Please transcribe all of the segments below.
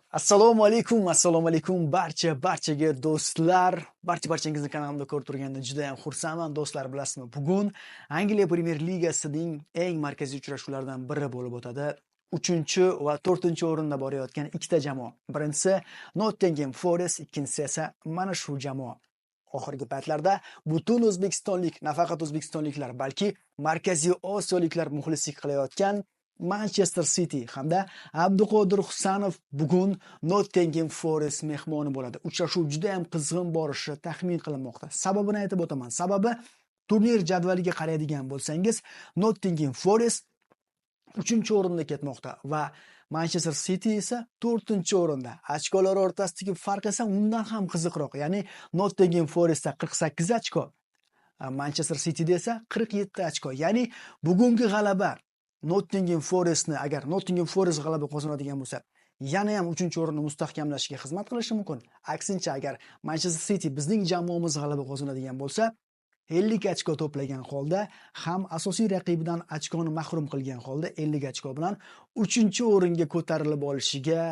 Assalomu alaykum barchaga do'stlar. Barchangizni kanalimda ko'rib turganimdan juda ham xursandman. Do'stlar, bilasizmi, bugun Angliya Premyer Ligasining eng markaziy uchrashuvlaridan biri bo'lib o'tadi. 3 va 4-o'rinda borayotgan ikkita jamoa. Birinchisi Nottingham Forest, ikkinchisi esa mana shu jamoa. Oxirgi paytlarda butun o'zbekistonlik, nafaqat o'zbekistonliklar, balki Markaziy Osiyoliklar muxlislik qilayotgan Manchester City hamda Abduqodir Husanov bugun Nottingham Forest mehmoni bo'ladi. Uchrashuv juda ham qizg'in borishi taxmin qilinmoqda. Sababini aytib o'taman. Sababi, turnir jadvaliga qaraydigan bo'lsangiz, Nottingham Forest 3-o'rinda ketmoqda va Manchester City esa 4-o'rinda. Ochkolar o'rtasidagi farq esa undan ham qiziqroq. Ya'ni Nottingham Forestda 48 ochko, Manchester Cityda esa 47 ochko. Ya'ni bugungi g'alaba Nottingham Forestni, agar Nottingham Forest g'alaba qozonadigan bo'lsa, yana ham 3-o'rinni mustahkamlashga xizmat qilishi mumkin. Aksincha, agar Manchester City bizning jamoamiz g'alaba qozonadigan bo'lsa, 50 ochko to'plagan holda ham asosiy raqibidan ochkoni mahrum qilgan holda 50 ochko bilan 3-o'ringa ko'tarilib olishiga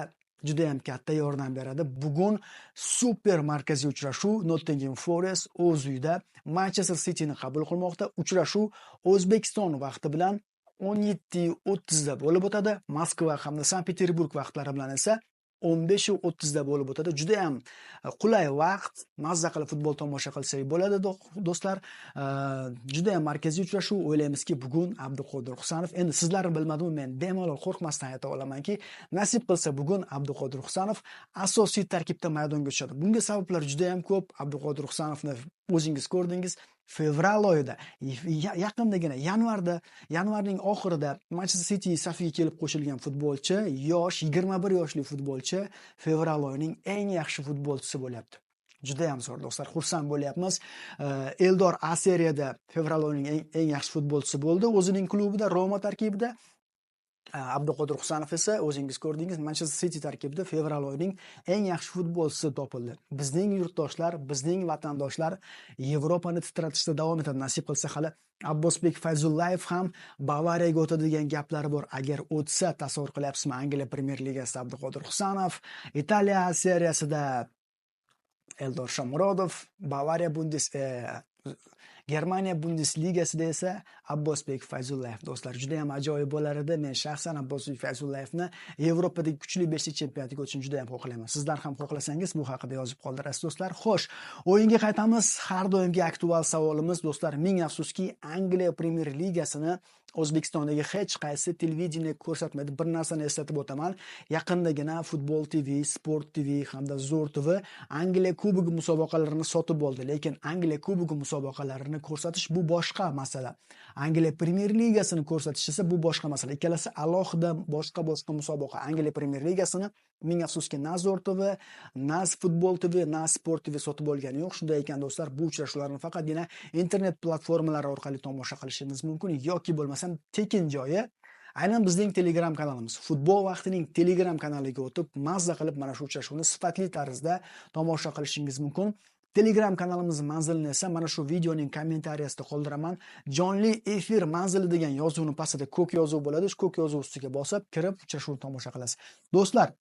juda ham katta yordam beradi. Bugun super markaziy uchrashuv. Nottingham Forest o'z uyida Manchester Cityni qabul qilmoqda. Uchrashuv O'zbekiston vaqti bilan 17:30 da bo'lib o'tadi. Moskva hamda Sankt-Peterburg vaqtlari bilan esa 15:30 da bo'lib o'tadi. Juda ham qulay vaqt, mazza qilib futbol tomosha qilsak bo'ladi do'stlar. Juda ham markaziy uchrashuv. O'ylaymizki, bugun Abduqodir Husanov, endi sizlarni bilmadim, men bemalol qo'rqmasdan ayta olamanki, nasib qilsa bugun Abduqodir Husanov asosiy tarkibda maydonga tushadi. Bunga sabablar juda ham ko'p. Abduqodir Husanovni o'zingiz ko'rdingiz. Fevral oyida, yaqindagina yanvarning oxirida Manchester City safiga kelib qo'shilgan futbolchi, yosh 21 yoshli futbolchi fevral oyining eng yaxshi futbolchisi bo'lyapti. Juda ham zo'r do'stlar, xursand bo'lyapmiz. Eldor A seriyada fevral oyining eng yaxshi futbolchisi bo'ldi. O'zining klubida, Roma tarkibida. Abduqodir Husanov esa o'zingiz ko'rdingiz, Manchester City tarkibida fevral oyining eng yaxshi futbolchisi topildi. Bizning yurtdoshlar, bizning vatandoshlar Yevropani titratishda davom etadi. Nasib qilsa hali Abbosbek Fayzullayev ham Bavariyaga o'tadi degan gaplari bor. Agar o'tsa, tasavvur qilyapsizmi, Angliya Premyer Ligasida Abduqodir Husanov, Italiya seriyasida Eldor Shomurodov, Germaniya Bundesligasida esa Abbosbek Fayzullayev. Do'stlar, juda ham ajoyib bo'lar edi. Men shaxsan Abbosbek Fayzullayevni Yevropadagi kuchli 5lik chempionatiga o'tishini juda ham xohlayman. Sizlar ham xohlasangiz bu haqida yozib qoldirasiz do'stlar. Xo'sh, o'yinga qaytamiz. Har doimgi aktual savolimiz do'stlar, ming afsuski Angliya Premyer Ligasini O'zbekistondagi hech qaysi televideniya ko'rsatmaydi. Bir narsani eslatib o'taman. Yaqindagina Futbol TV, Sport TV hamda Zo'r TV Angliya Kubogi musobaqalarini sotib oldi. Lekin Angliya Kubogi musobaqalarini ko'rsatish bu boshqa masala. Angliya Premyer Ligasini ko'rsatish esa bu boshqa masala. Ikkalasi alohida boshqa musobaqa. Angliya Premyer Ligasini ming afsuski na Zo'r TV, na Futbol TV, na Sport TV sotib olgani yo'q. Shunday ekan do'stlar, bu uchrashuvlarni faqatgina internet platformalari orqali tomosha qilishingiz mumkin yoki bo'lmasa tekin joyi aynan bizning Telegram kanalimiz, Futbol vaqtining Telegram kanaliga o'tib, mazza qilib mana shu uchrashuvni sifatli tarzda tomosha qilishingiz mumkin. Telegram kanalimiz manzilini esa mana shu videoning kommentariyasida qoldiraman. Jonli efir manzili degan yozuvni pastida ko'k yozuv bo'ladi. Shu ko'k yozuv ustiga bosib kirib uchrashuvni tomosha qilasiz. Do'stlar,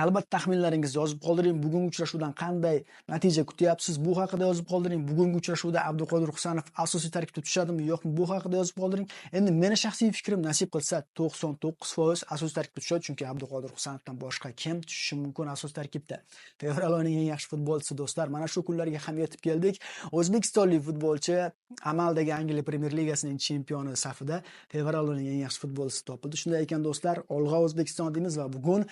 albatta taxminlaringizni yozib qoldiring. Bugungi uchrashuvdan qanday natija kutyapsiz? Bu haqida yozib qoldiring. Bugungi uchrashuvda Abduqodir Husanov asosiy tarkibda tushadimi, yo'qmi? Bu haqida yozib qoldiring. Endi meni shaxsiy fikrim, nasib qilsa 99% asosiy tarkibda tushadi, chunki Abduqodir Husanovdan boshqa kim tushishi mumkin asosiy tarkibda? Fevral oyining eng yaxshi futbolchisi do'stlar. Mana shu kunlarga ham yetib keldik. O'zbekistonlik futbolchi amaldagi Angliya Premyer Ligasining chempioni safida fevral oyining eng yaxshi futbolchisi topildi. Shunday ekan do'stlar, olg'a O'zbekiston deymiz va bugun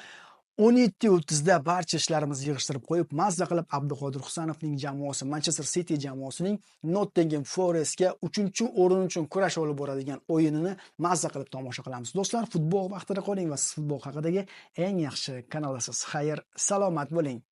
17:30 da barcha ishlarimizni yig'ishtirib qo'yib, mazza qilib Abduqodir Husanovning jamoasi, Manchester City jamoasining Nottingham Forestga 3-o'rin uchun kurash olib boradigan o'yinini mazza qilib tomosha qilamiz. Do'stlar, futbol vaqtida qoling va siz futbol haqidagi eng yaxshi kanaldasiz. Xayr, salomat bo'ling.